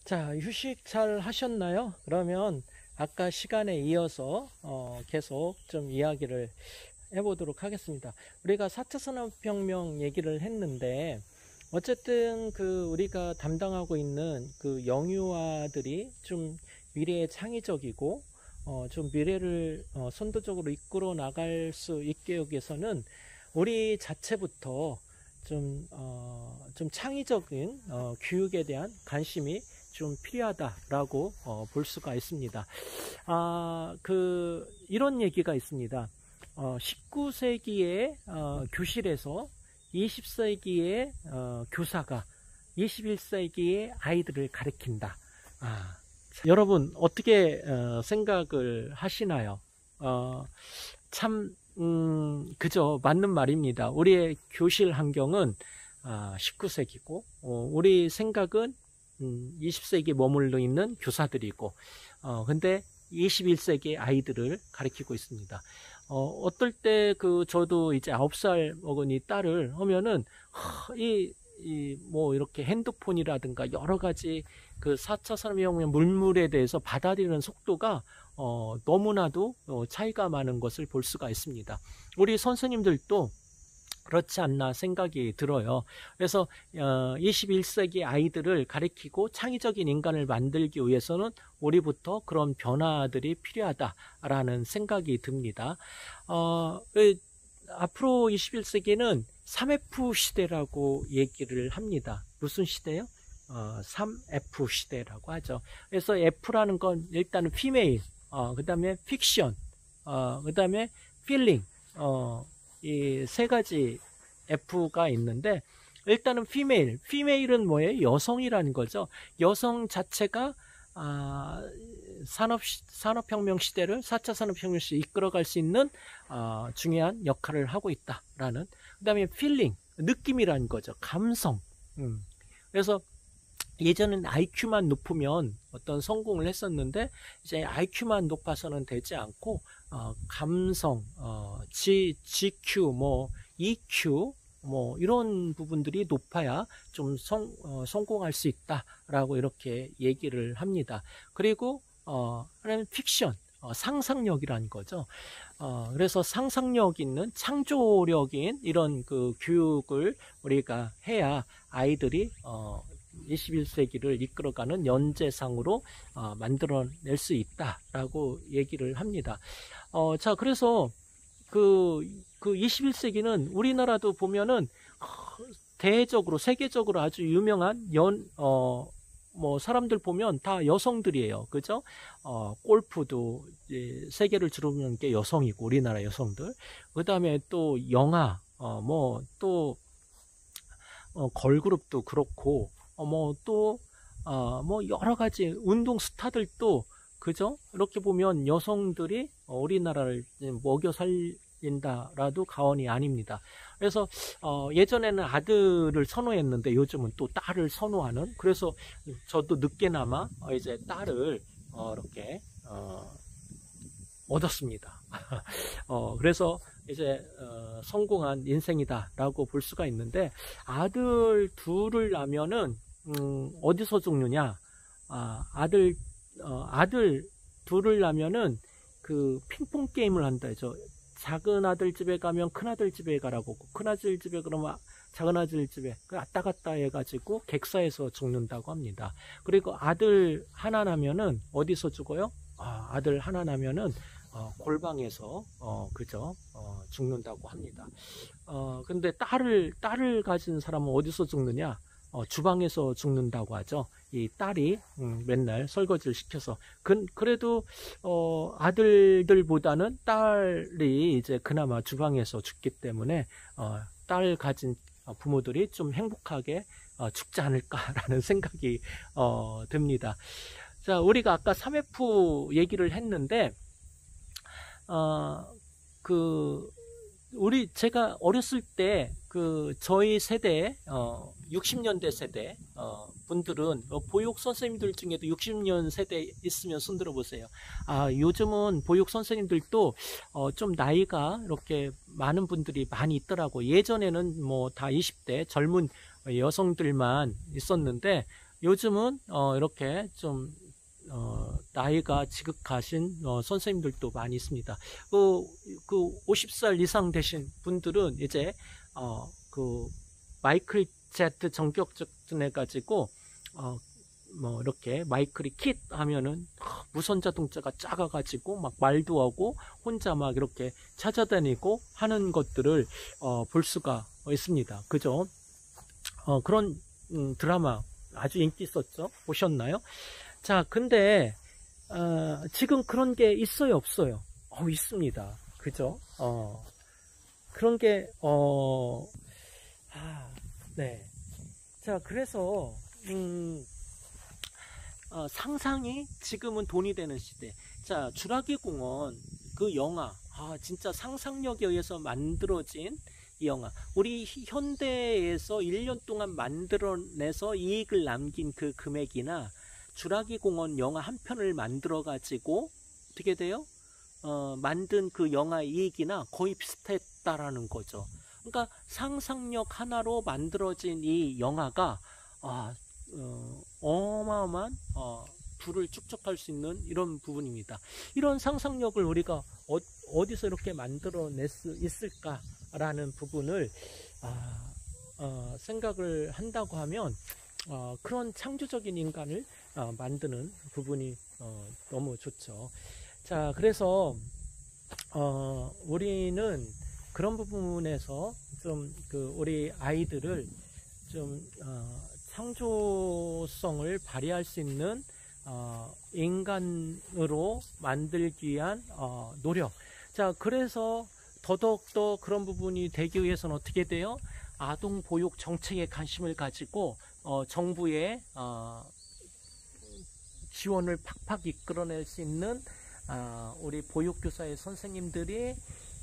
자, 휴식 잘 하셨나요? 그러면 아까 시간에 이어서 계속 좀 이야기를 해보도록 하겠습니다. 우리가 4차 산업혁명 얘기를 했는데, 어쨌든 우리가 담당하고 있는 영유아들이 좀 미래에 창의적이고 좀 미래를 선도적으로 이끌어 나갈 수 있게 하기 위해서는 우리 자체부터 좀 창의적인 교육에 대한 관심이 좀 필요하다라고 볼 수가 있습니다. 이런 얘기가 있습니다. 19세기의 교실에서 20세기의 교사가 21세기의 아이들을 가르친다. 여러분 어떻게 생각을 하시나요? 그죠. 맞는 말입니다. 우리의 교실 환경은 19세기고 우리 생각은 20세기에 머물러 있는 교사들이고 근데 21세기 아이들을 가르치고 있습니다. 어떨 때 저도 이제 9살 먹은 이 딸을 하면은 뭐 이렇게 핸드폰이라든가 여러 가지 4차 산업혁명 물물에 대해서 받아들이는 속도가 너무나도 차이가 많은 것을 볼 수가 있습니다. 우리 선생님들도 그렇지 않나 생각이 들어요. 그래서 21세기 아이들을 가리키고 창의적인 인간을 만들기 위해서는 우리부터 그런 변화들이 필요하다라는 생각이 듭니다. 앞으로 21세기는 3F 시대라고 얘기를 합니다. 무슨 시대요? 3F 시대라고 하죠. 그래서 F라는 건 일단은 female, 그 다음에 fiction, 그 다음에 feeling, 이 세 가지 F가 있는데, 일단은 female은 뭐예요? 여성이라는 거죠. 여성 자체가 산업혁명 시대를 4차 산업혁명 시대에 이끌어갈 수 있는 중요한 역할을 하고 있다라는. 그 다음에 feeling, 느낌이라는 거죠. 감성. 그래서 예전엔 IQ만 높으면 어떤 성공을 했었는데, 이제 IQ만 높아서는 되지 않고 감성, GQ, 뭐 EQ, 뭐 이런 부분들이 높아야 좀 성공할 수 있다라고 이렇게 얘기를 합니다. 그리고 하나는 픽션, 상상력이라는 거죠. 그래서 상상력 있는 창조력인 이런 교육을 우리가 해야 아이들이 21세기를 이끌어가는 연재상으로 만들어낼 수 있다라고 얘기를 합니다. 자, 그래서 21세기는 우리나라도 보면은 대외적으로 세계적으로 아주 유명한 뭐 사람들 보면 다 여성들이에요. 그죠? 골프도 이제 세계를 주름하는 게 여성이고, 우리나라 여성들. 그 다음에 또 영화, 뭐 또 걸그룹도 그렇고, 뭐 여러 가지 운동 스타들도, 그죠? 이렇게 보면 여성들이 우리나라를 먹여 살린다라도 과언이 아닙니다. 그래서 예전에는 아들을 선호했는데 요즘은 또 딸을 선호하는, 그래서 저도 늦게나마 이제 딸을 이렇게 얻었습니다. 그래서 이제 성공한 인생이다라고 볼 수가 있는데, 아들 둘을 낳으면은 어디서 죽느냐? 아들 둘을 낳으면은 핑퐁 게임을 한다죠. 작은 아들 집에 가면 큰 아들 집에 가라고, 큰 아들 집에 그러면 작은 아들 집에 왔다 갔다 해가지고 객사에서 죽는다고 합니다. 그리고 아들 하나 나면은 어디서 죽어요? 아들 하나 나면은 골방에서 그죠? 죽는다고 합니다. 근데 딸을 가진 사람은 어디서 죽느냐? 주방에서 죽는다고 하죠. 이 딸이 맨날 설거지를 시켜서. 그래도 아들들보다는 딸이 이제 그나마 주방에서 죽기 때문에 딸 가진 부모들이 좀 행복하게 죽지 않을까라는 생각이 듭니다. 자, 우리가 아까 3F 얘기를 했는데, 제가 어렸을 때 저희 세대 60년대 세대 분들은 보육 선생님들 중에도 60년 세대 있으면 손들어 보세요. 요즘은 보육 선생님들도 좀 나이가 이렇게 많은 분들이 많이 있더라고. 예전에는 뭐 다 20대 젊은 여성들만 있었는데 요즘은 이렇게 좀 나이가 지극하신 선생님들도 많이 있습니다. 그 50살 이상 되신 분들은 이제 그 마이클 Z 전격증 해가지고 뭐 이렇게 마이클이 킷 하면은 무선 자동차가 작아가지고 막 말도 하고 혼자 막 이렇게 찾아다니고 하는 것들을 볼 수가 있습니다. 그죠? 그런 드라마 아주 인기 있었죠? 보셨나요? 자, 근데 지금 그런 게 있어요, 없어요? 있습니다. 그죠? 그런 게 네. 자, 그래서 상상이 지금은 돈이 되는 시대. 자, 주라기 공원 그 영화, 진짜 상상력에 의해서 만들어진 이 영화. 우리 현대에서 1년 동안 만들어내서 이익을 남긴 그 금액이나 주라기 공원 영화 한 편을 만들어 가지고 어떻게 돼요? 만든 그 영화 이익이나 거의 비슷했다라는 거죠. 그러니까 상상력 하나로 만들어진 이 영화가 어마어마한 부를 축적할 수 있는 이런 부분입니다. 이런 상상력을 우리가 어디서 이렇게 만들어낼 수 있을까라는 부분을 생각을 한다고 하면 그런 창조적인 인간을 만드는 부분이 너무 좋죠. 자, 그래서 우리는 그런 부분에서 좀 우리 아이들을 좀 창조성을 발휘할 수 있는 인간으로 만들기 위한 노력. 자, 그래서 더더욱더 그런 부분이 되기 위해서는 어떻게 돼요? 아동 보육 정책에 관심을 가지고 정부의 지원을 팍팍 이끌어낼 수 있는 우리 보육교사의 선생님들의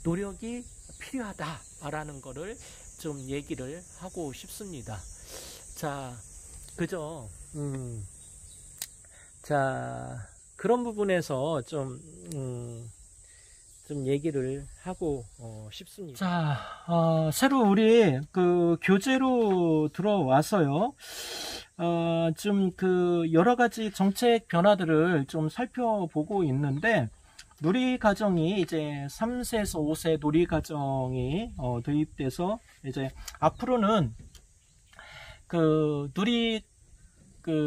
노력이 필요하다라는 거를 좀 얘기를 하고 싶습니다. 자, 그죠? 자, 그런 부분에서 좀 얘기를 하고 싶습니다. 자, 새로 우리 그 교재로 들어와서요. 좀 여러 가지 정책 변화들을 좀 살펴보고 있는데, 누리과정이 이제 3세에서 5세 누리과정이 도입돼서 이제 앞으로는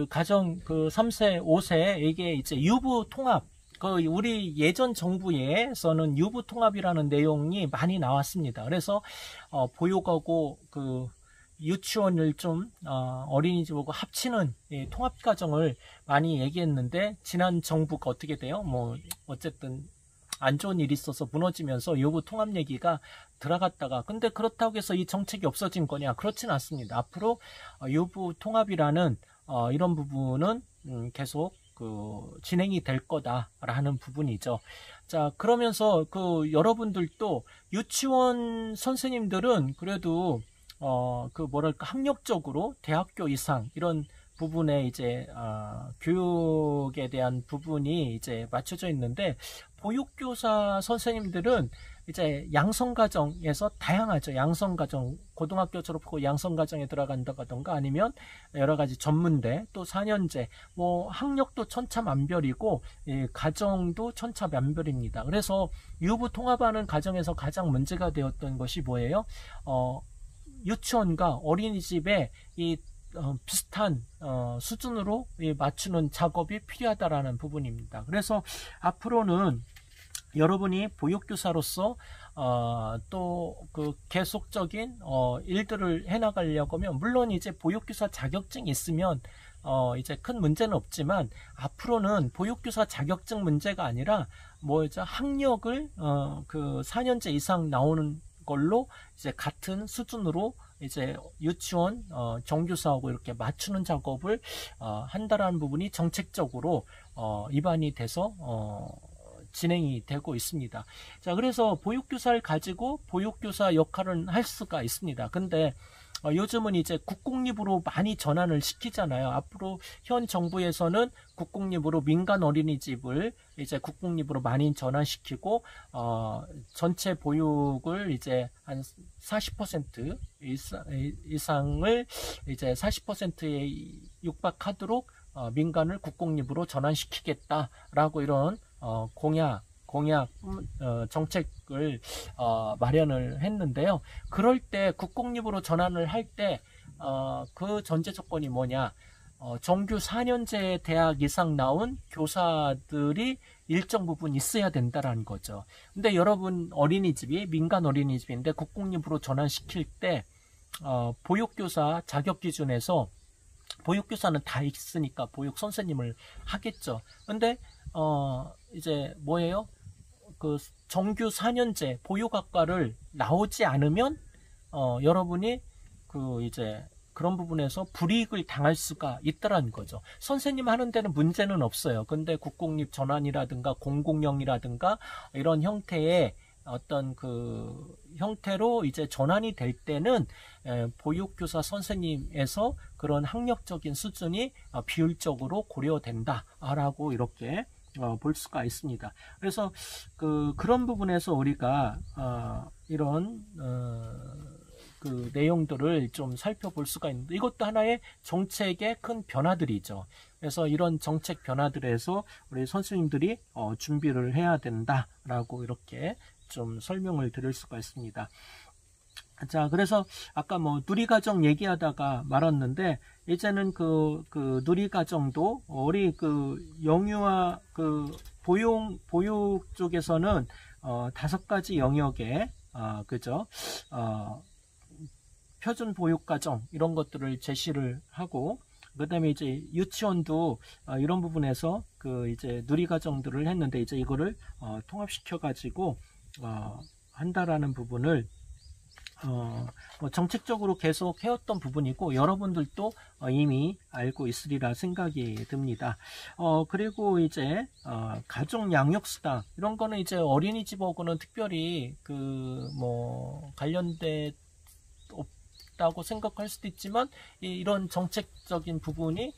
가정 3세, 5세 이게 이제 유부 통합, 우리 예전 정부에서는 유부 통합이라는 내용이 많이 나왔습니다. 그래서 보육하고 유치원을 좀 어린이집하고 합치는 통합 과정을 많이 얘기했는데, 지난 정부가 어떻게 돼요? 뭐 어쨌든 안 좋은 일이 있어서 무너지면서 유부 통합 얘기가 들어갔다가, 근데 그렇다고 해서 이 정책이 없어진 거냐? 그렇진 않습니다. 앞으로 유부 통합이라는 이런 부분은 계속 진행이 될 거다라는 부분이죠. 자, 그러면서 여러분들도 유치원 선생님들은 그래도 학력적으로 대학교 이상 이런 부분에 이제 교육에 대한 부분이 이제 맞춰져 있는데, 보육교사 선생님들은 이제 양성과정에서 다양하죠. 양성과정, 고등학교 졸업하고 양성과정에 들어간다던가 아니면 여러 가지 전문대, 또 4년제, 뭐 학력도 천차만별이고 과정도 천차만별입니다. 그래서 유부 통합하는 과정에서 가장 문제가 되었던 것이 뭐예요? 유치원과 어린이집에 비슷한 수준으로 맞추는 작업이 필요하다라는 부분입니다. 그래서 앞으로는 여러분이 보육교사로서 또 계속적인 일들을 해나가려고 하면, 물론 이제 보육교사 자격증이 있으면 이제 큰 문제는 없지만, 앞으로는 보육교사 자격증 문제가 아니라 학력을 4년제 이상 나오는 걸로 이제 같은 수준으로 이제 유치원 정교사하고 이렇게 맞추는 작업을 한다라는 부분이 정책적으로 입안이 돼서 진행이 되고 있습니다. 자, 그래서 보육교사를 가지고 보육교사 역할을 할 수가 있습니다. 근데 요즘은 이제 국공립으로 많이 전환을 시키잖아요. 앞으로 현 정부에서는 국공립으로 민간 어린이집을 이제 국공립으로 많이 전환시키고 전체 보육을 이제 한 40% 이상을 이제 40% 육박하도록 민간을 국공립으로 전환시키겠다라고 이런 공약 정책을 마련을 했는데요. 그럴 때 국공립으로 전환을 할 때 그 전제 조건이 뭐냐? 정규 4년제 대학 이상 나온 교사들이 일정 부분 있어야 된다라는 거죠. 근데 여러분 어린이집이 민간 어린이집인데 국공립으로 전환시킬 때 보육교사 자격 기준에서 보육교사는 다 있으니까 보육 선생님을 하겠죠. 근데 이제 뭐예요? 그 정규 4년제 보육학과를 나오지 않으면 여러분이 그 이제 그런 부분에서 불이익을 당할 수가 있다라는 거죠. 선생님 하는 데는 문제는 없어요. 근데 국공립 전환이라든가 공공형이라든가 이런 형태의 어떤 그 형태로 이제 전환이 될 때는 보육교사 선생님에서 그런 학력적인 수준이 비율적으로 고려된다라고 이렇게 볼 수가 있습니다. 그래서 그런 부분에서 우리가 이런 그 내용들을 좀 살펴볼 수가 있는데 이것도 하나의 정책의 큰 변화들이죠. 그래서 이런 정책 변화들에서 우리 선생님들이 준비를 해야 된다라고 이렇게 좀 설명을 드릴 수가 있습니다. 자, 그래서 아까 뭐 누리과정 얘기하다가 말았는데 이제는 그 누리과정도 우리 그 영유아 그 보육 쪽에서는 5가지 영역에 그죠? 표준 보육과정 이런 것들을 제시를 하고 그다음에 이제 유치원도 이런 부분에서 그 이제 누리과정들을 했는데 이제 이거를 통합시켜 가지고 한다라는 부분을 뭐 정책적으로 계속 해왔던 부분이고 여러분들도 이미 알고 있으리라 생각이 듭니다. 그리고 이제 가족 양육수당 이런 거는 이제 어린이집하고는 특별히 그 뭐 관련돼 없다고 생각할 수도 있지만 이런 정책적인 부분이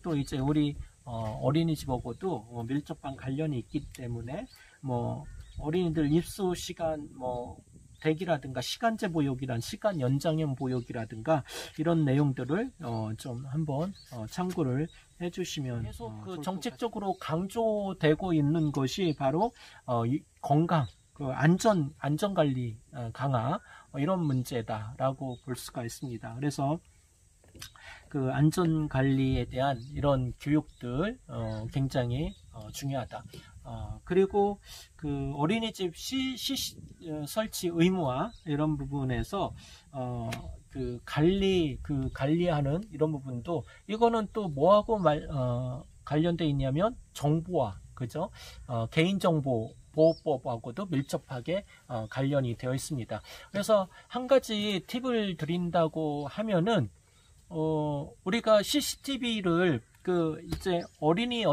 또 이제 우리 어린이집하고도 밀접한 관련이 있기 때문에 뭐 어린이들 입소 시간 뭐 대기라든가 시간제 보육이란 시간 연장형 보육이라든가 이런 내용들을 좀 한번 참고를 해주시면 계속 그 정책적으로 강조되고 있는 것이 바로 건강, 그 안전관리 강화 이런 문제다라고 볼 수가 있습니다. 그래서 그 안전관리에 대한 이런 교육들 굉장히 중요하다. 그리고 그 어린이집 설치 의무화 이런 부분에서 그 관리하는 이런 부분도 이거는 또 뭐하고 관련돼 있냐면 정보화, 그죠? 개인정보 보호법하고도 밀접하게 관련이 되어 있습니다. 그래서 한 가지 팁을 드린다고 하면은 우리가 CCTV를 그 이제 어린이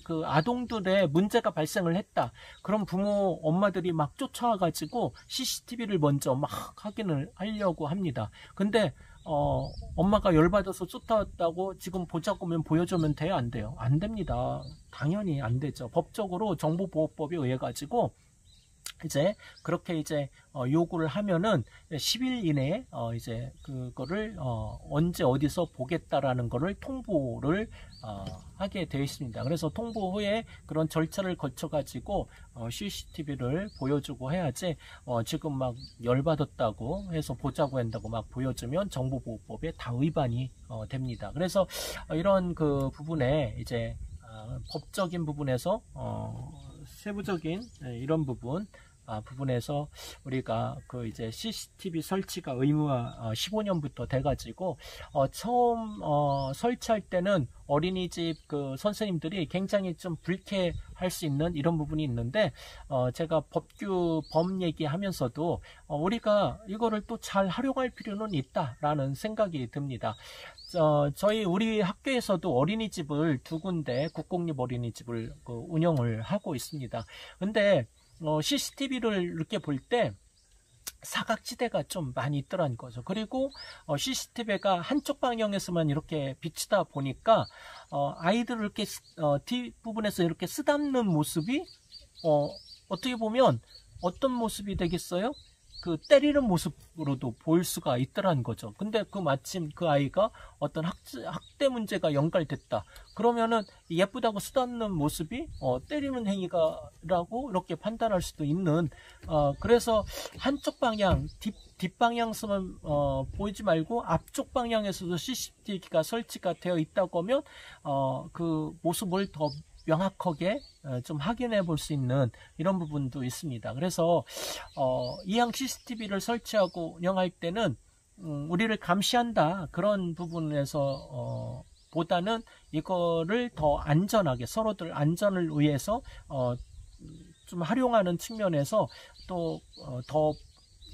그 아동들의 문제가 발생을 했다. 그럼 부모 엄마들이 막 쫓아와 가지고 CCTV를 먼저 막 확인을 하려고 합니다. 근데 엄마가 열받아서 쫓아왔다고 지금 보자고 하면 보여주면 돼요? 안 돼요? 안 됩니다. 당연히 안 되죠. 법적으로 정보보호법에 의해 가지고 이제 그렇게 이제 요구를 하면은 10일 이내에 이제 그거를 언제 어디서 보겠다라는 거를 통보를 하게 되어 있습니다. 그래서 통보 후에 그런 절차를 거쳐 가지고 CCTV를 보여주고 해야지 지금 막 열받았다고 해서 보자고 한다고 막 보여주면 정보보호법에 다 위반이 됩니다. 그래서 이런 그 부분에 이제 법적인 부분에서 세부적인 이런 부분에서 우리가 그 이제 CCTV 설치가 의무화 15년부터 돼가지고 처음 설치할 때는 어린이집 그 선생님들이 굉장히 좀 불쾌할 수 있는 이런 부분이 있는데 제가 법 얘기하면서도 우리가 이거를 또 잘 활용할 필요는 있다라는 생각이 듭니다. 우리 학교에서도 어린이집을 2군데 국공립 어린이집을 운영을 하고 있습니다. 근데 CCTV를 이렇게 볼 때 사각지대가 좀 많이 있더라는 거죠. 그리고 CCTV가 한쪽 방향에서만 이렇게 비치다 보니까 아이들을 이렇게 뒷부분에서 이렇게 쓰담는 모습이 어떻게 보면 어떤 모습이 되겠어요? 그 때리는 모습으로도 보일 수가 있더라는 거죠. 근데 그 마침 그 아이가 어떤 학대 문제가 연결됐다. 그러면은 예쁘다고 쓰다듬는 모습이 때리는 행위가라고 이렇게 판단할 수도 있는, 그래서 한쪽 방향, 뒷방향성은 보이지 말고 앞쪽 방향에서도 CCTV가 설치가 되어 있다고 하면 그 모습을 더 명확하게 좀 확인해 볼 수 있는 이런 부분도 있습니다. 그래서 이항 CCTV를 설치하고 운영할 때는 우리를 감시한다 그런 부분에서 보다는 이거를 더 안전하게 서로들 안전을 위해서 좀 활용하는 측면에서 또 더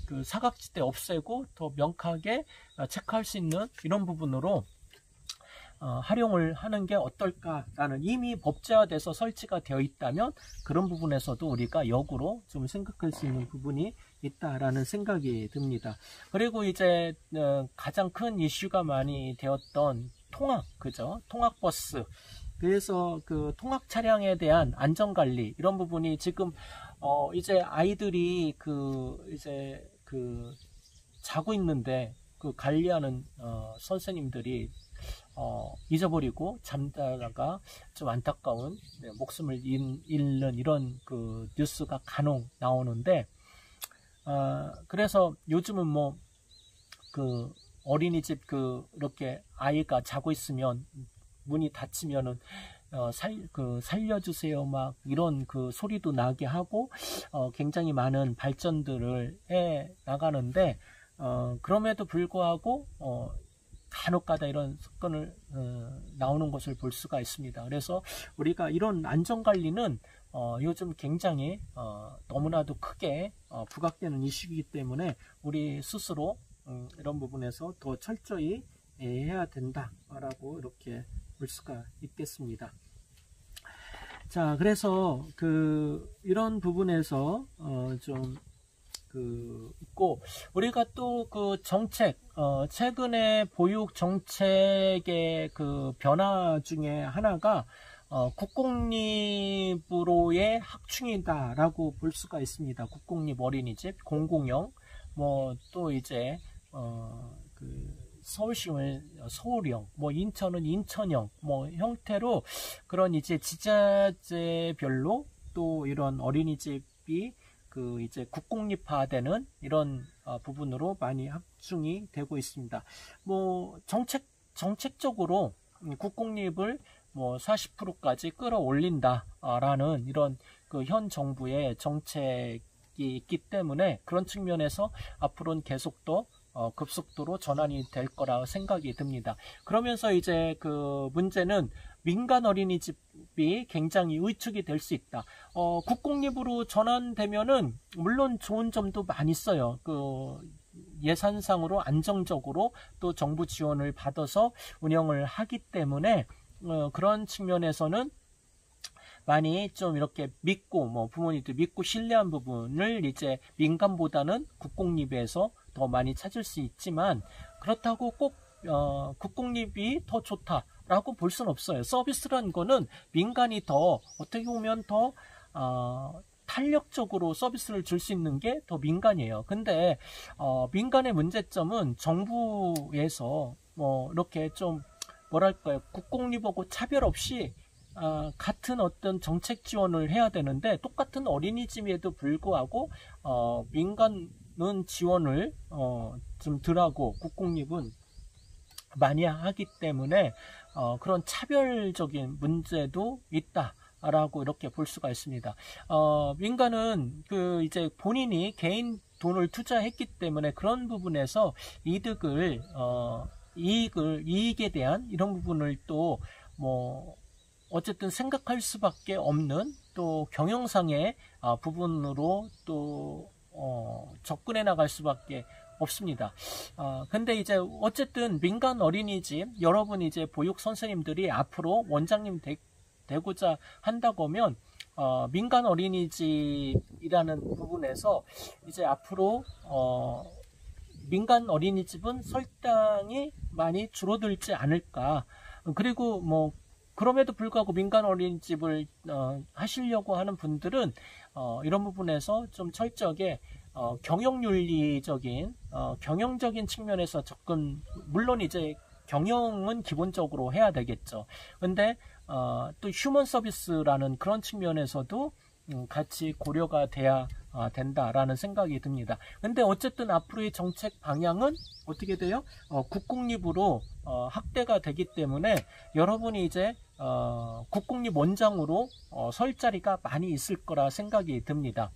그 사각지대 없애고 더 명확하게 체크할 수 있는 이런 부분으로 활용을 하는 게 어떨까라는, 이미 법제화돼서 설치가 되어 있다면 그런 부분에서도 우리가 역으로 좀 생각할 수 있는 부분이 있다라는 생각이 듭니다. 그리고 이제 가장 큰 이슈가 많이 되었던 통학, 그죠? 통학버스. 그래서 그 통학 차량에 대한 안전관리 이런 부분이 지금 이제 아이들이 이제 자고 있는데 그 관리하는 선생님들이 잊어버리고 잠자다가 좀 안타까운 목숨을 잃는 이런 그 뉴스가 간혹 나오는데, 그래서 요즘은 뭐 그 어린이집 이렇게 아이가 자고 있으면 문이 닫히면은 살려주세요 막 이런 그 소리도 나게 하고 굉장히 많은 발전들을 해 나가는데, 그럼에도 불구하고 간혹가다 이런 사건을 나오는 것을 볼 수가 있습니다. 그래서 우리가 이런 안전관리는 요즘 굉장히 너무나도 크게 부각되는 이슈이기 때문에 우리 스스로 이런 부분에서 더 철저히 해야 된다라고 이렇게 볼 수가 있겠습니다. 자, 그래서 이런 부분에서 좀 있고, 우리가 또 그 정책, 최근에 보육 정책의 그 변화 중에 하나가 국공립으로의 학충이다라고 볼 수가 있습니다. 국공립 어린이집, 공공형, 뭐 또 이제 서울시는 서울형, 뭐 인천은 인천형, 뭐 형태로 그런 이제 지자체별로 또 이런 어린이집이 이제 국공립화되는 이런 부분으로 많이 합중이 되고 있습니다. 뭐 정책적으로 국공립을 뭐 40%까지 끌어올린다라는 이런 그 현 정부의 정책이 있기 때문에 그런 측면에서 앞으로는 계속 더 급속도로 전환이 될 거라 생각이 듭니다. 그러면서 이제 그 문제는 민간 어린이집이 굉장히 위축이 될 수 있다. 국공립으로 전환되면은 물론 좋은 점도 많이 있어요. 예산상으로 안정적으로 또 정부 지원을 받아서 운영을 하기 때문에 그런 측면에서는 많이 좀 이렇게 믿고, 뭐 부모님들 믿고 신뢰한 부분을 이제 민간보다는 국공립에서 더 많이 찾을 수 있지만, 그렇다고 꼭 국공립이 더 좋다라고 볼 수는 없어요. 서비스라는 거는 민간이 더 어떻게 보면 더 탄력적으로 서비스를 줄 수 있는 게 더 민간이에요. 근데 민간의 문제점은 정부에서 뭐 이렇게 좀 뭐랄까요, 국공립하고 차별 없이 같은 어떤 정책 지원을 해야 되는데, 똑같은 어린이집에도 불구하고 민간은 지원을 좀 덜하고 국공립은 많이 하기 때문에 그런 차별적인 문제도 있다라고 이렇게 볼 수가 있습니다. 민간은 이제 본인이 개인 돈을 투자했기 때문에 그런 부분에서 이익에 대한 이런 부분을 또 뭐 어쨌든 생각할 수밖에 없는 또 경영상의 부분으로 또 접근해 나갈 수밖에 없습니다. 근데 이제 어쨌든 민간 어린이집 여러분 이제 보육 선생님들이 앞으로 원장님 되고자 한다고 하면 민간 어린이집이라는 부분에서 이제 앞으로 민간 어린이집은 설탕이 많이 줄어들지 않을까. 그리고 뭐 그럼에도 불구하고 민간 어린이집을 하시려고 하는 분들은 이런 부분에서 좀 철저하게 경영윤리적인 경영적인 측면에서 접근, 물론 이제 경영은 기본적으로 해야 되겠죠. 근데 또 휴먼 서비스라는 그런 측면에서도 같이 고려가 돼야 된다라는 생각이 듭니다. 근데 어쨌든 앞으로의 정책 방향은 어떻게 돼요? 국공립으로 확대가 되기 때문에 여러분이 이제 국공립 원장으로 설 자리가 많이 있을 거라 생각이 듭니다.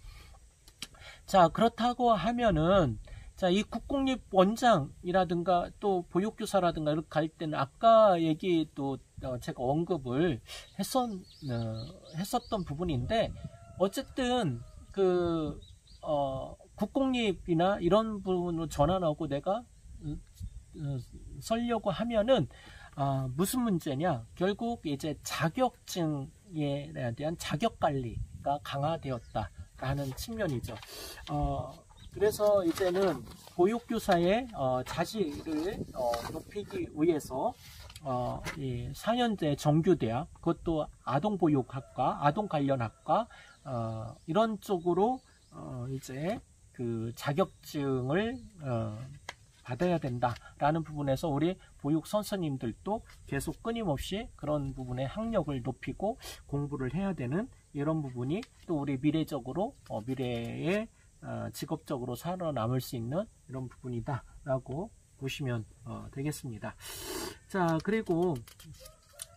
자, 그렇다고 하면은, 자, 이 국공립 원장이라든가 또 보육교사라든가 이렇게 갈 때는 아까 얘기 또 제가 언급을 했었던 부분인데, 어쨌든 국공립이나 이런 부분으로 전환하고 내가 설려고 하면은 무슨 문제냐? 결국 이제 자격증에 대한 자격 관리가 강화되었다라는 측면이죠. 그래서 이제는 보육교사의 자질을 높이기 위해서 이 4년제 정규대학, 그것도 아동보육학과, 아동관련학과 이런 쪽으로 이제 그 자격증을 받아야 된다라는 부분에서 우리 보육 선생님들도 계속 끊임없이 그런 부분의 학력을 높이고 공부를 해야 되는 이런 부분이 또 우리 미래적으로 미래에 직업적으로 살아남을 수 있는 이런 부분이다 라고 보시면 되겠습니다. 자, 그리고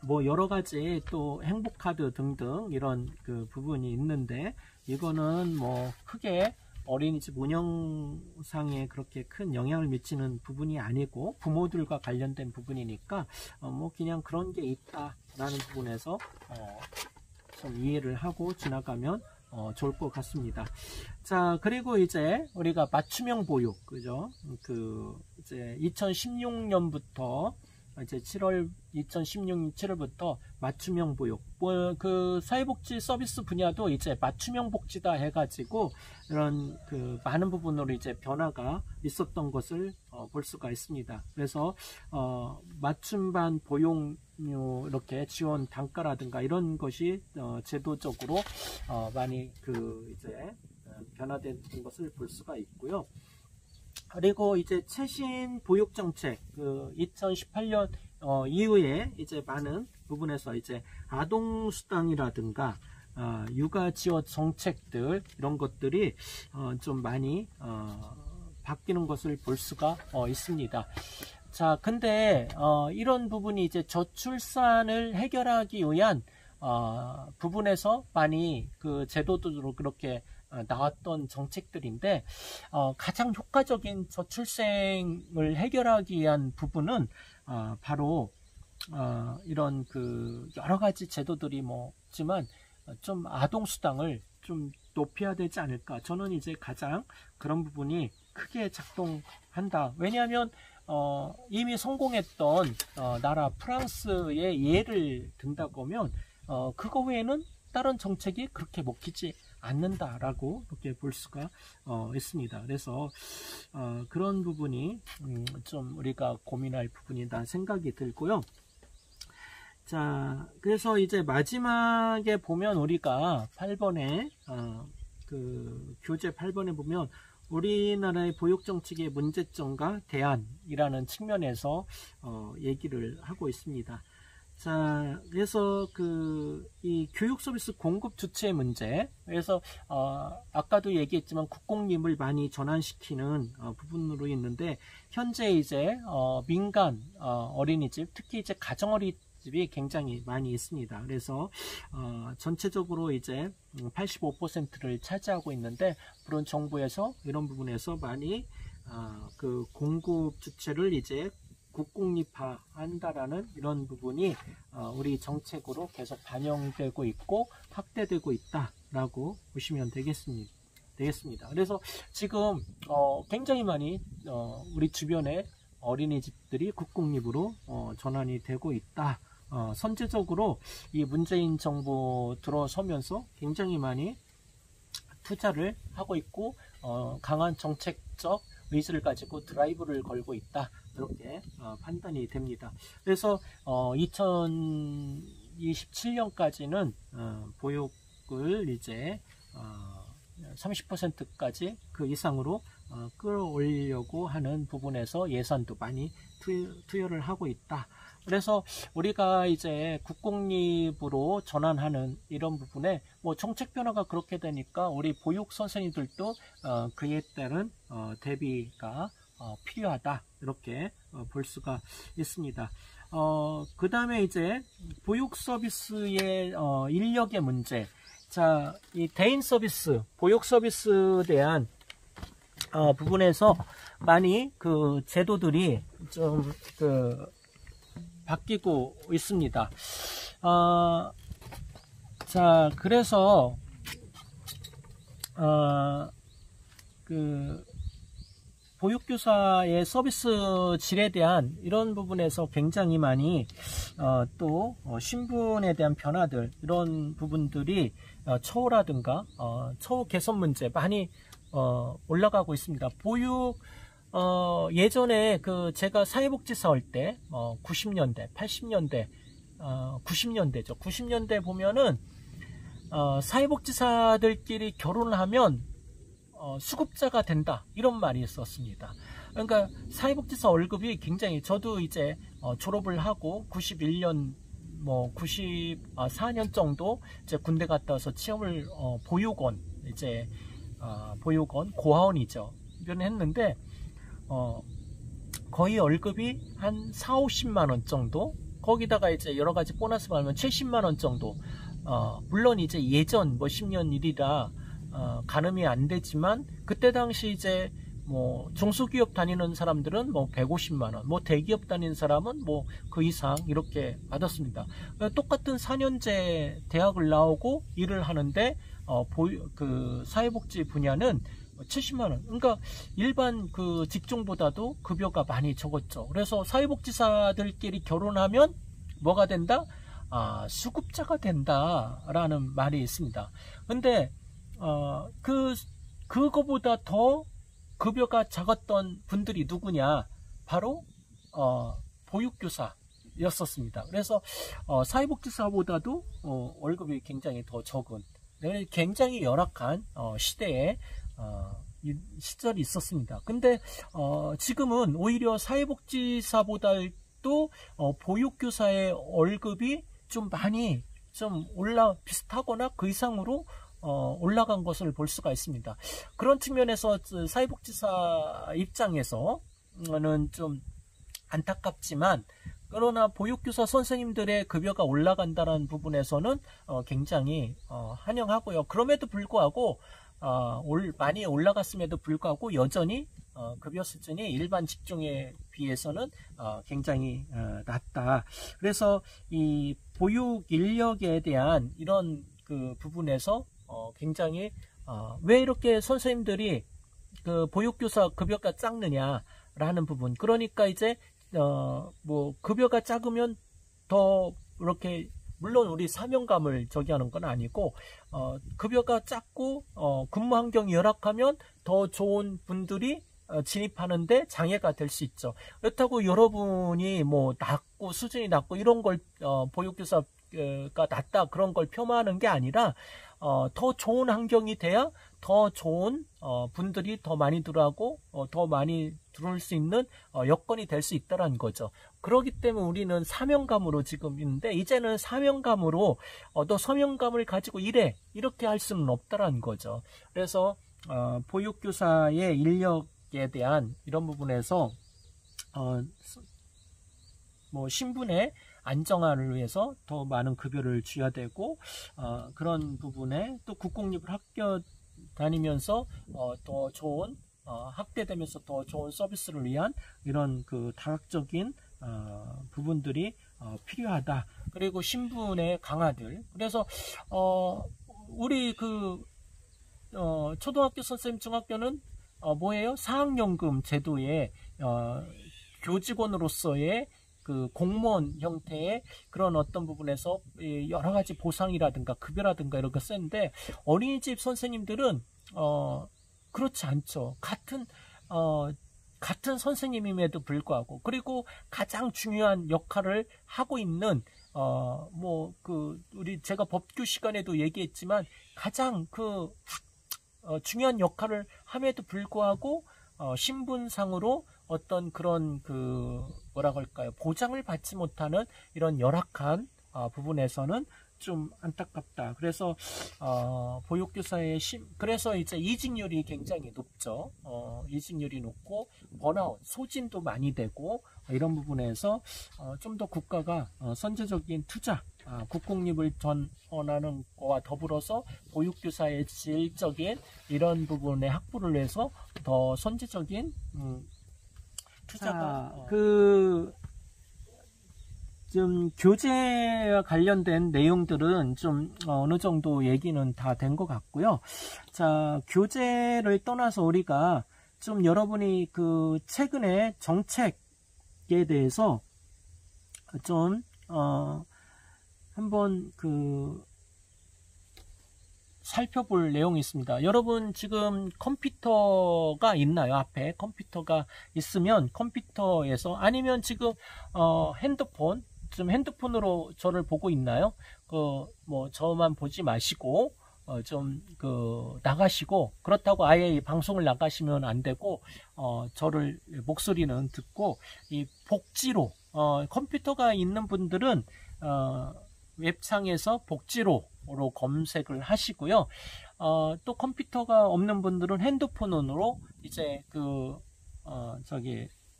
뭐 여러가지 또 행복카드 등등 이런 그 부분이 있는데, 이거는 뭐 크게 어린이집 운영상에 그렇게 큰 영향을 미치는 부분이 아니고 부모들과 관련된 부분이니까 뭐 그냥 그런 게 있다라는 부분에서 좀 이해를 하고 지나가면 좋을 것 같습니다. 자, 그리고 이제 우리가 맞춤형 보육, 그죠? 이제 2016년부터 이제 2016년 7월부터 맞춤형 보육, 그 사회복지 서비스 분야도 이제 맞춤형 복지다 해가지고 이런 많은 부분으로 이제 변화가 있었던 것을 볼 수가 있습니다. 그래서 맞춤반 보육료 이렇게 지원 단가라든가 이런 것이 제도적으로 많이 이제 변화된 것을 볼 수가 있고요. 그리고 이제 최신 보육정책 2018년 이후에 이제 많은 부분에서 이제 아동수당이라든가 육아지원 정책들 이런 것들이 좀 많이 바뀌는 것을 볼 수가 있습니다. 자, 근데 이런 부분이 이제 저출산을 해결하기 위한 부분에서 많이 제도도 그렇게 나왔던 정책들인데, 가장 효과적인 저출생을 해결하기 위한 부분은 바로 이런 여러 가지 제도들이 있지만 좀 아동수당을 좀 높여야 되지 않을까. 저는 이제 가장 그런 부분이 크게 작동한다. 왜냐하면 이미 성공했던 나라 프랑스의 예를 든다 보면 그거 외에는 다른 정책이 그렇게 먹히지 않는다라고 이렇게 볼 수가 있습니다. 그래서 그런 부분이 좀 우리가 고민할 부분이다 생각이 들고요. 자, 그래서 이제 마지막에 보면 우리가 8번에 교재 8번에 보면 우리나라의 보육정책의 문제점과 대안이라는 측면에서 얘기를 하고 있습니다. 자, 그래서 이 교육 서비스 공급 주체 문제, 그래서 아까도 얘기했지만 국공립을 많이 전환시키는 부분으로 있는데, 현재 이제 민간 어린이집, 특히 이제 가정 어린이집이 굉장히 많이 있습니다. 그래서 전체적으로 이제 85%를 차지하고 있는데, 물론 정부에서 이런 부분에서 많이 공급 주체를 이제 국공립화 한다라는 이런 부분이 우리 정책으로 계속 반영되고 있고 확대되고 있다라고 보시면 되겠습니다. 그래서 지금 굉장히 많이 우리 주변에 어린이집들이 국공립으로 전환이 되고 있다. 선제적으로 이 문재인 정부 들어서면서 굉장히 많이 투자를 하고 있고 강한 정책적 의지를 가지고 드라이브를 걸고 있다, 이렇게 판단이 됩니다. 그래서 2027년까지는 보육을 이제 30%까지 그 이상으로 끌어올리려고 하는 부분에서 예산도 많이 투여를 하고 있다. 그래서 우리가 이제 국공립으로 전환하는 이런 부분에 뭐 정책 변화가 그렇게 되니까 우리 보육 선생님들도 그에 따른 대비가 필요하다, 이렇게 볼 수가 있습니다. 그 다음에 이제 보육 서비스의 인력의 문제. 자, 이 대인 서비스, 보육 서비스에 대한 부분에서 많이 그 제도들이 좀 바뀌고 있습니다. 자, 그래서 그 보육교사의 서비스 질에 대한 이런 부분에서 굉장히 많이 또 신분에 대한 변화들, 이런 부분들이 처우라든가 처우 개선 문제 많이 올라가고 있습니다. 보육 예전에 그 제가 사회복지사 할 때 90년대, 80년대, 90년대죠. 90년대 보면은 사회복지사들끼리 결혼하면 수급자가 된다, 이런 말이 있었습니다. 그러니까 사회복지사 월급이 굉장히, 저도 이제 졸업을 하고 91년 뭐 94년 정도 이제 군대 갔다 와서 취업을 보육원, 이제 보육원 고아원이죠, 했는데 거의 월급이 한 4, 50만 원 정도, 거기다가 이제 여러 가지 보너스 받으면 70만 원 정도. 물론 이제 예전 뭐 10년 일이라 가늠이 안 되지만, 그때 당시 이제 뭐 중소기업 다니는 사람들은 뭐 150만 원, 뭐 대기업 다니는 사람은 뭐 그 이상 이렇게 받았습니다. 똑같은 4년제 대학을 나오고 일을 하는데 그 사회복지 분야는 70만 원. 그러니까 일반 그 직종보다도 급여가 많이 적었죠. 그래서 사회복지사들끼리 결혼하면 뭐가 된다? 수급자가 된다라는 말이 있습니다. 근데 그거보다 더 급여가 작았던 분들이 누구냐? 바로 보육교사였었습니다. 그래서 사회복지사보다도 월급이 굉장히 더 적은, 굉장히 열악한 시대에 시절이 있었습니다. 근데 지금은 오히려 사회복지사보다도 보육교사의 월급이 좀 많이 좀 비슷하거나 그 이상으로 올라간 것을 볼 수가 있습니다. 그런 측면에서 사회복지사 입장에서는 좀 안타깝지만, 그러나 보육교사 선생님들의 급여가 올라간다는 부분에서는 굉장히 환영하고요. 그럼에도 불구하고 많이 올라갔음에도 불구하고 여전히 급여 수준이 일반 직종에 비해서는 굉장히 낮다. 그래서 이 보육 인력에 대한 이런 그 부분에서 굉장히 왜 이렇게 선생님들이 그 보육교사 급여가 작느냐라는 부분. 그러니까 이제 뭐 급여가 작으면 더 이렇게, 물론 우리 사명감을 저기 하는 건 아니고 급여가 작고 근무 환경이 열악하면 더 좋은 분들이 진입하는데 장애가 될 수 있죠. 그렇다고 여러분이 뭐 낮고 수준이 낮고 이런 걸 보육교사가 낮다 그런 걸 폄하하는 게 아니라 더 좋은 환경이 돼야 더 좋은 분들이 더 많이 들어가고 더 많이 들어올 수 있는 여건이 될 수 있다는 거죠. 그렇기 때문에 우리는 사명감으로 지금 있는데, 이제는 사명감으로 너 사명감을 가지고 일해, 이렇게 할 수는 없다는 거죠. 그래서 보육교사의 인력에 대한 이런 부분에서 뭐 신분의 안정화를 위해서 더 많은 급여를 줘야 되고, 그런 부분에 또 국공립을 학교 다니면서 더 좋은 학대되면서 더 좋은 서비스를 위한 이런 그 다각적인 부분들이 필요하다. 그리고 신분의 강화들. 그래서 우리 그 초등학교 선생님, 중학교는 뭐예요? 사학연금 제도에 교직원으로서의 그 공무원 형태의 그런 어떤 부분에서 여러 가지 보상이라든가 급여라든가 이런 거 쓰는데, 어린이집 선생님들은 그렇지 않죠. 같은 선생님임에도 불구하고, 그리고 가장 중요한 역할을 하고 있는 뭐 그 우리 제가 법규 시간에도 얘기했지만 가장 그 중요한 역할을 함에도 불구하고 신분상으로 어떤 그런 뭐라고 할까요? 보장을 받지 못하는 이런 열악한 부분에서는 좀 안타깝다. 그래서 보육교사의 그래서 이제 이직률이 굉장히 높죠. 이직률이 높고 번아웃, 소진도 많이 되고 이런 부분에서 좀 더 국가가 선제적인 투자, 국공립을 전원하는 거와 더불어서 보육교사의 질적인 이런 부분의 확보를 해서 더 선제적인 투자가 좀 교재와 관련된 내용들은 좀 어느 정도 얘기는 다 된 것 같고요. 자, 교재를 떠나서 우리가 좀 여러분이 최근에 정책에 대해서 좀 한번 살펴볼 내용이 있습니다. 여러분 지금 컴퓨터가 있나요? 앞에 컴퓨터가 있으면 컴퓨터에서 아니면 지금 핸드폰, 지금 핸드폰으로 저를 보고 있나요? 뭐 저만 보지 마시고 좀 나가시고, 그렇다고 아예 이 방송을 나가시면 안 되고 저를 목소리는 듣고 이 복지로 컴퓨터가 있는 분들은 웹상에서 복지로로 검색을 하시고요. 또 컴퓨터가 없는 분들은 핸드폰으로 이제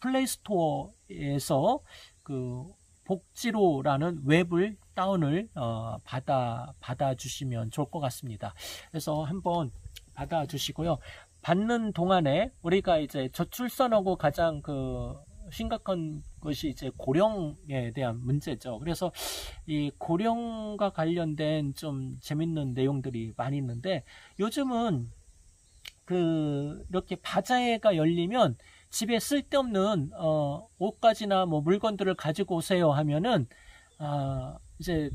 플레이스토어에서 복지로라는 웹을 다운을 받아주시면 좋을 것 같습니다. 그래서 한번 받아주시고요. 받는 동안에 우리가 이제 저출산하고 가장 심각한 것이 이제 고령에 대한 문제죠. 그래서 이 고령과 관련된 좀 재밌는 내용들이 많이 있는데, 요즘은 이렇게 바자회가 열리면 집에 쓸데없는 옷가지나 뭐 물건들을 가지고 오세요 하면은 이제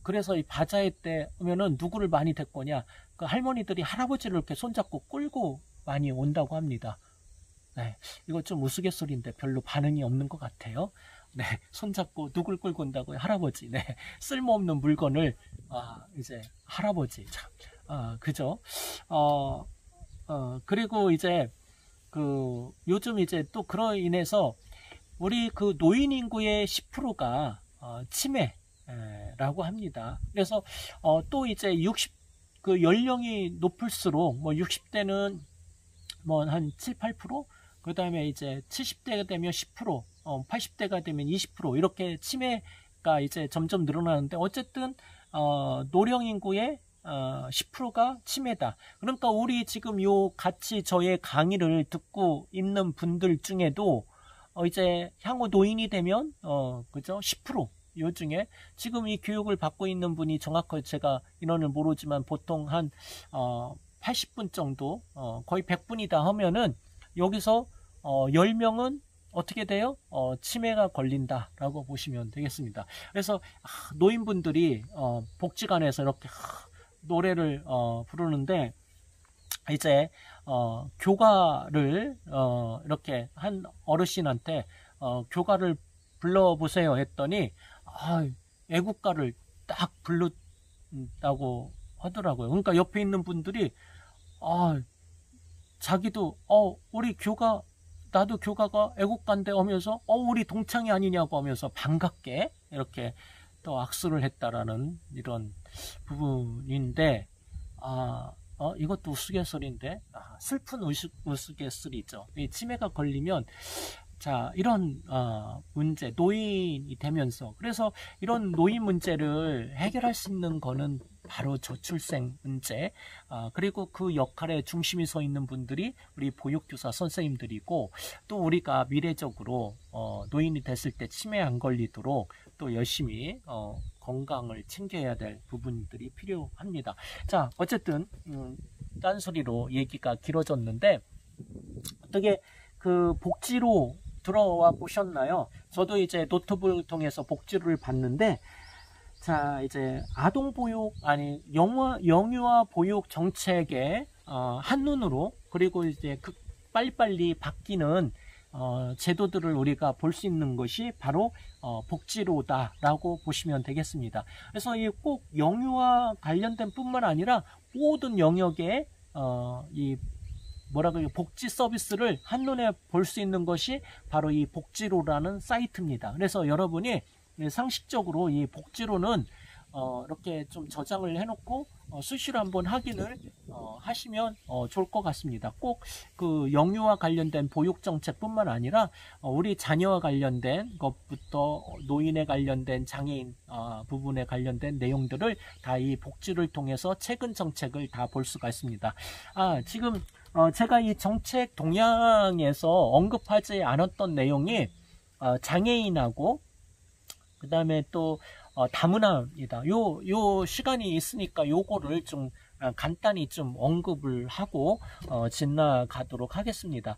그래서 이 바자회 때 오면은 누구를 많이 데리고 오냐, 할머니들이 할아버지를 이렇게 손잡고 끌고 많이 온다고 합니다. 네, 이거 좀 우스갯소리인데 별로 반응이 없는 것 같아요. 네, 손잡고 누굴 끌고 온다고요? 할아버지. 네, 쓸모없는 물건을 이제 할아버지 참 그죠? 그리고 이제 요즘 이제 또 그로 인해서 우리 노인 인구의 10%가 치매라고 합니다. 그래서 또 이제 연령이 높을수록 뭐 60대는 뭐 한 7, 8%, 그 다음에 이제 70대가 되면 10%, 80대가 되면 20% 이렇게 치매가 이제 점점 늘어나는데, 어쨌든 노령 인구의 10%가 치매다. 그러니까 우리 지금 같이 저의 강의를 듣고 있는 분들 중에도 이제 향후 노인이 되면 그죠? 10%. 요 중에 지금 이 교육을 받고 있는 분이 정확하게 제가 인원을 모르지만 보통 한 80분 정도, 거의 100분이다 하면은 여기서 10명은 어떻게 돼요? 치매가 걸린다라고 보시면 되겠습니다. 그래서 노인분들이 복지관에서 이렇게 노래를 부르는데, 이제 교가를 이렇게 한 어르신한테 교가를 불러보세요 했더니 애국가를 딱 불렀다고 하더라고요. 그러니까 옆에 있는 분들이 자기도 우리 교가, 나도 교가가 애국가인데 하면서 우리 동창이 아니냐고 하면서 반갑게 이렇게 또 악수를 했다라는 이런 부분인데, 이것도 우스갯소리인데, 슬픈 우스갯소리죠. 이 치매가 걸리면 자, 이런 문제, 노인이 되면서, 그래서 이런 노인 문제를 해결할 수 있는 거는 바로 저출생 문제, 그리고 그 역할에 중심이 서 있는 분들이 우리 보육교사 선생님들이고, 또 우리가 미래적으로 노인이 됐을 때 치매 안 걸리도록 또 열심히 건강을 챙겨야 될 부분들이 필요합니다. 자, 어쨌든 딴소리로 얘기가 길어졌는데, 어떻게 복지로 들어와 보셨나요? 저도 이제 노트북을 통해서 복지를 봤는데, 자, 이제 아동보육, 영유아 보육 정책에 한눈으로, 그리고 이제 빨리빨리 바뀌는 제도들을 우리가 볼 수 있는 것이 바로 복지로다라고 보시면 되겠습니다. 그래서 이 꼭 영유아 관련된 뿐만 아니라 모든 영역에 이 복지 서비스를 한눈에 볼 수 있는 것이 바로 이 복지로라는 사이트입니다. 그래서 여러분이 상식적으로 이 복지로는 이렇게 좀 저장을 해놓고 수시로 한번 확인을 하시면 좋을 것 같습니다. 꼭 그 영유아 관련된 보육 정책뿐만 아니라 우리 자녀와 관련된 것부터 노인에 관련된 장애인 부분에 관련된 내용들을 다 이 복지를 통해서 최근 정책을 다 볼 수가 있습니다. 지금 제가 이 정책 동향에서 언급하지 않았던 내용이 장애인하고 그 다음에 또 다문화입니다. 요 시간이 있으니까 요거를 좀 간단히 좀 언급을 하고 지나가도록 하겠습니다.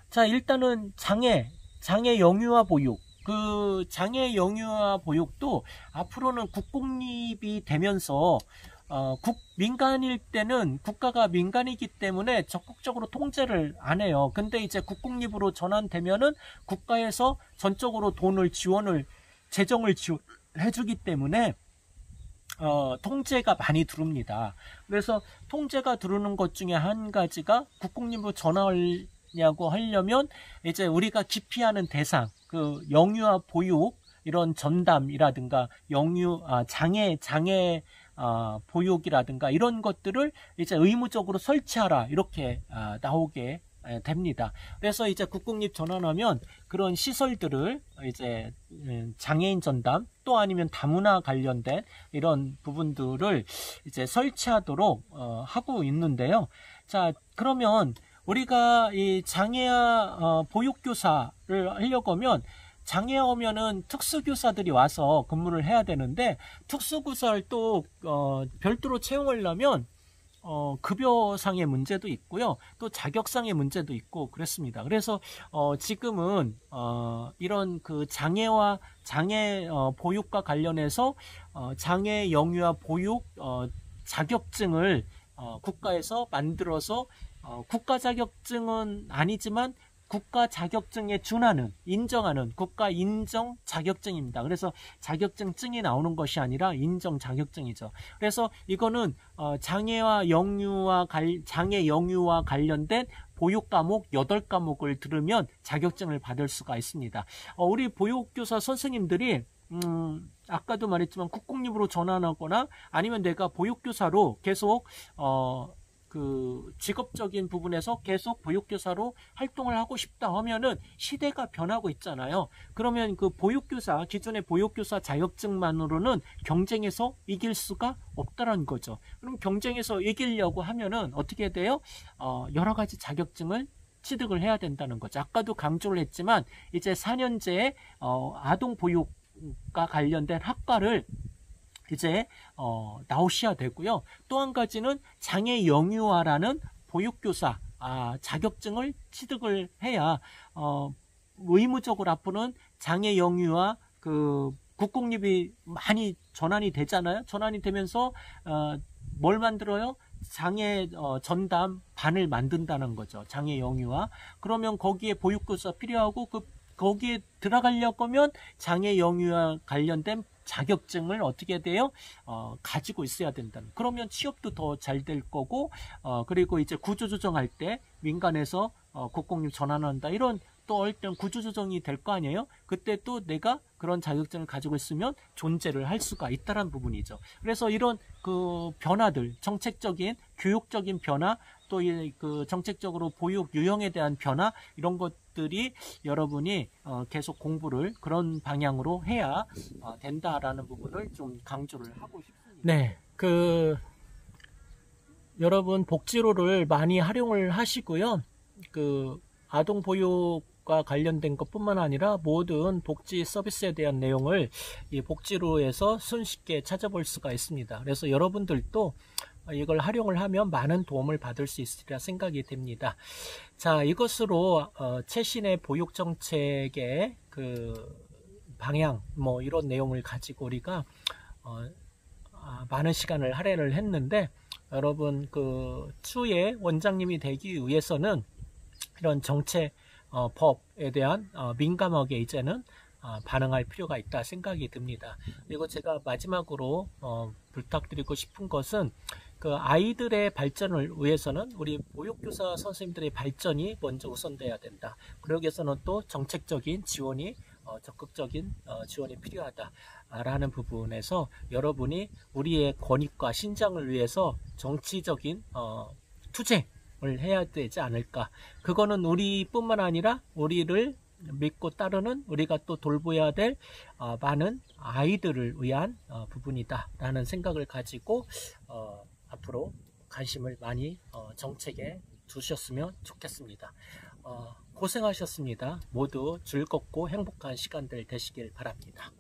자, 일단은 장애 영유아 보육. 그 장애 영유아 보육도 앞으로는 국공립이 되면서 민간일 때는 국가가 민간이기 때문에 적극적으로 통제를 안 해요. 근데 이제 국공립으로 전환되면은 국가에서 전적으로 재정을 지원해주기 때문에 통제가 많이 들어옵니다. 그래서 통제가 들어오는 것 중에 한 가지가 국공립으로 전환하려고 하려면 이제 우리가 기피하는 대상, 그 영유아 보육 이런 전담이라든가 장애 보육이라든가 이런 것들을 이제 의무적으로 설치하라 이렇게 나오게 됩니다. 그래서 이제 국공립 전환하면 그런 시설들을 이제 장애인 전담 또 아니면 다문화 관련된 이런 부분들을 이제 설치하도록 하고 있는데요. 자, 그러면 우리가 이 장애아 보육교사를 하려고 하면 장애 오면은 특수교사들이 와서 근무를 해야 되는데 특수교사를 또 별도로 채용하려면 급여상의 문제도 있고요. 또 자격상의 문제도 있고 그렇습니다. 그래서 지금은 이런 그 장애 보육과 관련해서 장애 영유아 보육 자격증을 국가에서 만들어서 국가 자격증은 아니지만 국가 자격증에 준하는 인정하는 국가 인정 자격증입니다. 그래서 자격증증이 나오는 것이 아니라 인정 자격증이죠. 그래서 이거는 장애 영유아 관련된 보육 과목 8과목을 들으면 자격증을 받을 수가 있습니다. 우리 보육교사 선생님들이 아까도 말했지만 국공립으로 전환하거나 아니면 내가 보육교사로 계속 그 직업적인 부분에서 계속 보육교사로 활동을 하고 싶다 하면은 시대가 변하고 있잖아요. 그러면 그 기존의 보육교사 자격증만으로는 경쟁에서 이길 수가 없다는 거죠. 그럼 경쟁에서 이기려고 하면은 어떻게 돼요? 여러 가지 자격증을 취득을 해야 된다는 거죠. 아까도 강조를 했지만 이제 4년제에 아동 보육과 관련된 학과를 이제 나오셔야 되고요. 또 한 가지는 장애 영유아라는 보육교사 자격증을 취득을 해야 의무적으로 앞으로는 장애 영유아 그 국공립이 많이 전환이 되잖아요. 전환이 되면서 뭘 만들어요? 장애 전담 반을 만든다는 거죠. 장애 영유아. 그러면 거기에 보육교사 필요하고 거기에 들어가려고 하면 장애 영유아 관련된 자격증을 어떻게 돼요? 가지고 있어야 된다는. 그러면 취업도 더 잘 될 거고, 그리고 이제 구조조정할 때 민간에서 국공립 전환한다. 이런 또 어떤 구조조정이 될 거 아니에요? 그때 또 내가 그런 자격증을 가지고 있으면 존재를 할 수가 있다는 부분이죠. 그래서 이런 그 변화들, 정책적인, 교육적인 변화, 또 그 정책적으로 보육 유형에 대한 변화, 이런 것들이 여러분이 계속 공부를 그런 방향으로 해야 된다라는 부분을 좀 강조를 하고 싶습니다. 네, 여러분 복지로를 많이 활용을 하시고요. 아동 보육과 관련된 것뿐만 아니라 모든 복지 서비스에 대한 내용을 이 복지로에서 손쉽게 찾아볼 수가 있습니다. 그래서 여러분들도 이걸 활용을 하면 많은 도움을 받을 수 있으리라 생각이 됩니다. 자, 이것으로 최신의 보육 정책의 방향 이런 내용을 가지고 우리가 많은 시간을 할애를 했는데, 여러분 추후에 원장님이 되기 위해서는 이런 정책 법에 대한 민감하게 이제는 반응할 필요가 있다 생각이 듭니다. 그리고 제가 마지막으로 부탁드리고 싶은 것은 그 아이들의 발전을 위해서는 우리 보육교사 선생님들의 발전이 먼저 우선돼야 된다. 그러기 위해서는 또 정책적인 지원이 적극적인 지원이 필요하다라는 부분에서 여러분이 우리의 권익과 신장을 위해서 정치적인 투쟁을 해야 되지 않을까. 그거는 우리뿐만 아니라 우리를 믿고 따르는 우리가 또 돌보아야 될 많은 아이들을 위한 부분이다 라는 생각을 가지고 앞으로 관심을 많이 정책에 두셨으면 좋겠습니다. 고생하셨습니다. 모두 즐겁고 행복한 시간들 되시길 바랍니다.